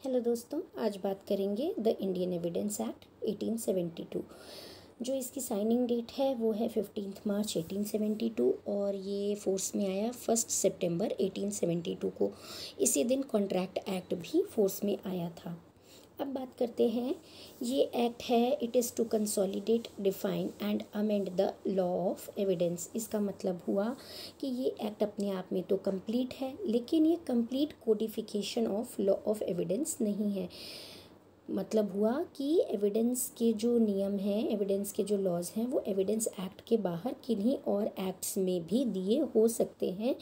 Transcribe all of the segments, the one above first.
Hello दोस्तों, आज बात करेंगे द इंडियन एविडेंस एक्ट 1872। जो इसकी साइनिंग डेट है वो है 15 मार्च 1872 और ये फोर्स में आया 1 सितंबर 1872 को। इसी दिन कॉन्ट्रैक्ट एक्ट भी फोर्स में आया था। अब बात करते हैं, ये एक्ट है it is to consolidate, define and amend the law of evidence. इसका मतलब हुआ कि ये एक्ट अपने आप में तो कंप्लीट है, लेकिन ये complete codification of law of evidence नहीं है। मतलब हुआ कि एविडेंस के जो नियम हैं, एविडेंस के जो लॉज हैं, वो एविडेंस एक्ट के बाहर किन्हीं और एक्ट्स में भी दिए हो सकते हैं।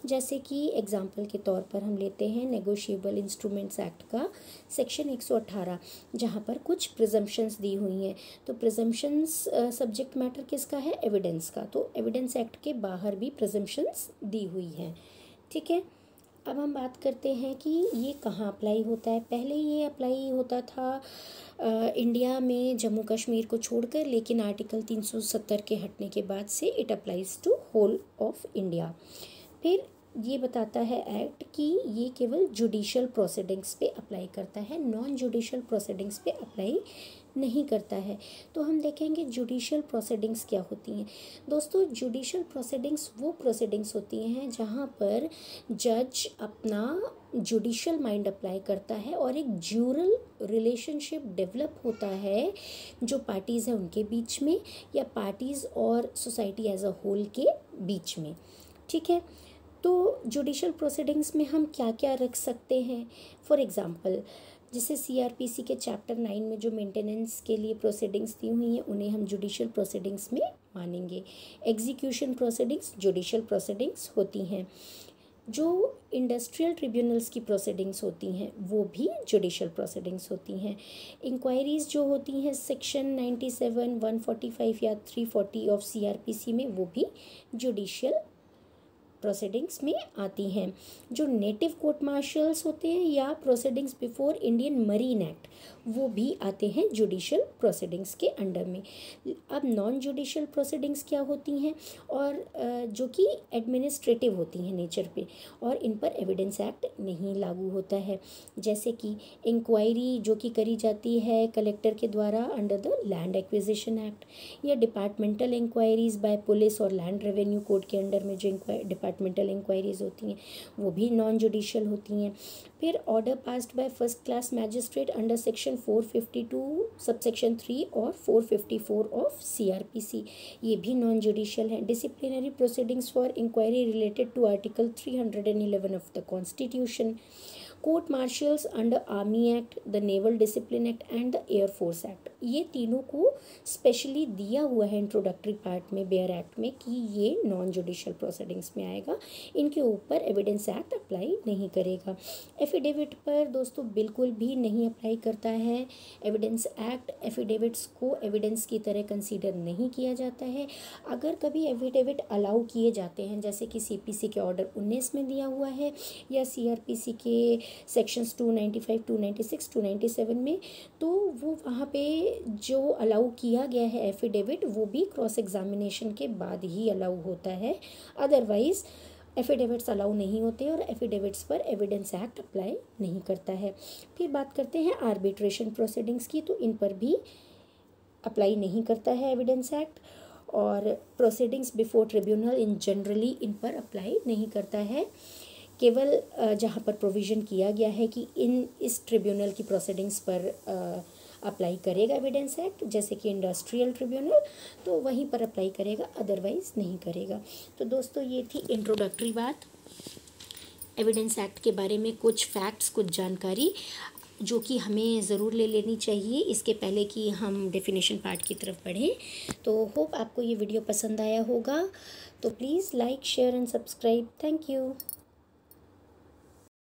जैसे कि एग्जांपल के तौर पर हम लेते हैं नेगोशिएबल इंस्ट्रूमेंट्स एक्ट का सेक्शन 118, जहाँ पर कुछ प्रिजम्पशंस दी हुई हैं। तो प्रिजम्पशंस सब्जेक्ट मैटर किसका है? एविडेंस का। तो एविडेंस एक्ट के बाहर भी प्रिजम्पशंस दी हुई हैं। ठीक है, अब हम बात करते हैं कि ये कहाँ अप्लाई होता है। पहले ये अप्लाई होता था इंडिया में जम्मू कश्मीर को छोड़कर, लेकिन आर्टिकल 370 के हटने के बाद से it applies to whole of India. फिर ये बताता है एक्ट कि ये केवल जुडिशियल प्रोसीडिंग्स पे अप्लाई करता है, नॉन जुडिशियल प्रोसीडिंग्स पे अप्लाई नहीं करता है। तो हम देखेंगे जुडिशियल प्रोसीडिंग्स क्या होती हैं। दोस्तों, जुडिशियल प्रोसीडिंग्स वो प्रोसीडिंग्स होती हैं जहाँ पर जज अपना जुडिशियल माइंड अप्लाई करता है और एक ज्यूरल रिलेशनशिप डेवलप होता है जो पार्टीज़ हैं उनके बीच में, या पार्टीज़ और सोसाइटी एज अ होल के बीच में। ठीक है, तो जुडिशियल प्रोसीडिंग्स में हम क्या क्या रख सकते हैं। फॉर एग्ज़ाम्पल, जैसे सीआरपीसी के चैप्टर 9 में जो मेंटेनेंस के लिए प्रोसीडिंग्स दी हुई हैं, उन्हें हम जुडिशियल प्रोसीडिंग्स में मानेंगे। एग्जीक्यूशन प्रोसीडिंग्स जुडिशियल प्रोसीडिंग्स होती हैं। जो इंडस्ट्रियल ट्रिब्यूनल्स की प्रोसीडिंग्स होती हैं वो भी जुडिशियल प्रोसीडिंग्स होती हैं। इंक्वायरीज़ जो होती हैं सेक्शन 97, 145 या 340 ऑफ सीआरपीसी में, वो भी जुडिशियल प्रोसीडिंग्स में आती हैं। जो नेटिव कोर्ट मार्शल्स होते हैं या proceedings before Indian marine act, वो भी आते हैं जुडिशियल प्रोसीडिंग्स के अंडर में। अब नॉन जुडिशियल प्रोसीडिंग्स क्या होती हैं, और जो कि एडमिनिस्ट्रेटिव होती हैं नेचर पे, और इन पर एविडेंस एक्ट नहीं लागू होता है। जैसे कि इंक्वायरी जो कि करी जाती है कलेक्टर के द्वारा under the land acquisition act, या डिपार्टमेंटल इंक्वायरीज बाय पुलिस और लैंड रेवेन्यू कोड के अंडर में जो डिपार्टमेंटल इंक्वायरीज होती हैं वो भी नॉन जुडिशियल होती हैं। फिर order passed by first class magistrate under section 452 subsection 3 और 454 ऑफ सीआरपीसी, ये भी नॉन जुडिशियल है। Disciplinary proceedings for inquiry related to article 311 of the constitution, court martials under army act, the naval discipline act and the air force act, ये तीनों को specially दिया हुआ है इंट्रोडक्टरी पार्ट में बेयर एक्ट में कि ये नॉन जुडिशियल प्रोसीडिंग्स में आएगा। इनके ऊपर एविडेंस एक्ट अप्लाई नहीं करेगा। एफिडेविट पर दोस्तों बिल्कुल भी नहीं अप्लाई करता है एविडेंस एक्ट। एफिडेविट्स को एविडेंस की तरह कंसीडर नहीं किया जाता है। अगर कभी एफिडेविट अलाउ किए जाते हैं, जैसे कि सीपीसी के ऑर्डर 19 में दिया हुआ है या सीआरपीसी के सेक्शंस 295, 296, 297 में, तो वो वहाँ पे जो अलाउ किया गया है एफिडेविट, वो भी क्रॉस एग्जामिनेशन के बाद ही अलाउ होता है। अदरवाइज एफिडेविट्स अलाउ नहीं होते और एफिडेविट्स पर एविडेंस एक्ट अप्लाई नहीं करता है। फिर बात करते हैं आर्बिट्रेशन प्रोसीडिंग्स की, तो इन पर भी अप्लाई नहीं करता है एविडेंस एक्ट। और proceedings before tribunal in generally in पर अप्लाई नहीं करता है। केवल जहाँ पर प्रोविज़न किया गया है कि इस ट्रिब्यूनल की प्रोसीडिंग्स पर अप्लाई करेगा एविडेंस एक्ट, जैसे कि इंडस्ट्रियल ट्रिब्यूनल, तो वहीं पर अप्लाई करेगा, अदरवाइज़ नहीं करेगा। तो दोस्तों, ये थी इंट्रोडक्टरी बात एविडेंस एक्ट के बारे में, कुछ फैक्ट्स, कुछ जानकारी जो कि हमें ज़रूर ले लेनी चाहिए इसके पहले कि हम डेफिनेशन पार्ट की तरफ बढ़ें। तो होप आपको ये वीडियो पसंद आया होगा। तो please like, share and subscribe. Thank you.